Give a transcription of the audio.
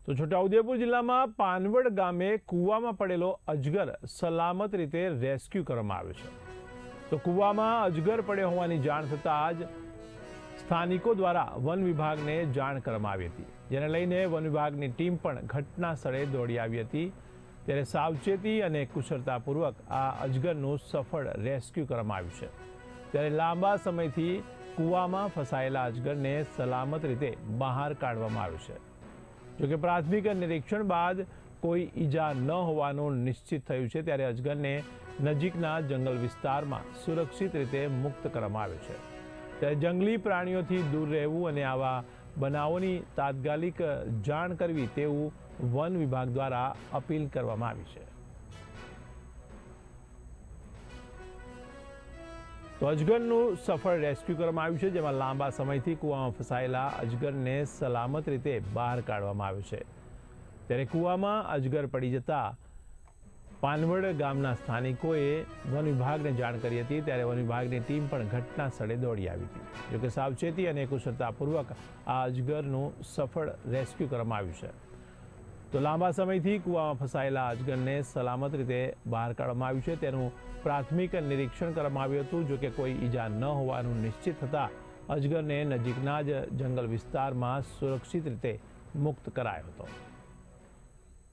તો છોટાઉદેપુર જિલ્લામાં પાનવડ ગામે કૂવામાં પડેલો અજગર સલામત રીતે રેસ્ક્યુ કરવામાં આવ્યો છે। તો કૂવામાં અજગર પડ્યો હોવાની જાણ થતાં જ સ્થાનિકો દ્વારા વન વિભાગને જાણ કરવામાં આવી હતી, જેને લઈને વન વિભાગની ટીમ પણ ઘટના સ્થળે દોડી આવી હતી। ત્યારે સાવચેતી અને કુશળતાપૂર્વક આ અજગરનું સફળ રેસ્ક્યુ કરવામાં આવ્યું છે। ત્યારે લાંબા સમયથી કૂવામાં ફસાયેલા અજગરને સલામત રીતે બહાર કાઢવામાં આવ્યું છે। જોકે પ્રાથમિક નિરીક્ષણ બાદ કોઈ ઈજા ન હોવાનું નિશ્ચિત થયું છે। ત્યારે અજગરને નજીકના જંગલ વિસ્તારમાં સુરક્ષિત રીતે મુક્ત કરવામાં આવ્યો છે। ત્યારે જંગલી પ્રાણીઓથી દૂર રહેવું અને આવા બનાવોની તાત્કાલિક જાણ કરવી તેવું વન વિભાગ દ્વારા અપીલ કરવામાં આવી છે। તો અજગરનું સફળ રેસ્ક્યુ કરવામાં આવ્યું છે, જેમાં લાંબા સમયથી કૂવામાં ફસાયેલા અજગરને સલામત રીતે બહાર કાઢવામાં આવ્યો છે। ત્યારે કૂવામાં અજગર પડી જતા પાનવડ ગામના સ્થાનિકોએ વન વિભાગને જાણ કરી હતી। ત્યારે વન વિભાગની ટીમ પણ ઘટના સ્થળે દોડી આવી હતી। જોકે સાવચેતી અને કુશળતાપૂર્વક આ અજગરનું સફળ રેસ્ક્યુ કરવામાં આવ્યું છે। તો લાંબા સમયથી કૂવામાં ફસાયેલા અજગરને સલામત રીતે બહાર કાઢવામાં આવ્યું છે। તેનું પ્રાથમિક નિરીક્ષણ કરવામાં આવ્યું હતું। જોકે કોઈ ઈજા ન હોવાનું નિશ્ચિત થતાં અજગરને નજીકના જ જંગલ વિસ્તારમાં સુરક્ષિત રીતે મુક્ત કરાયો હતો।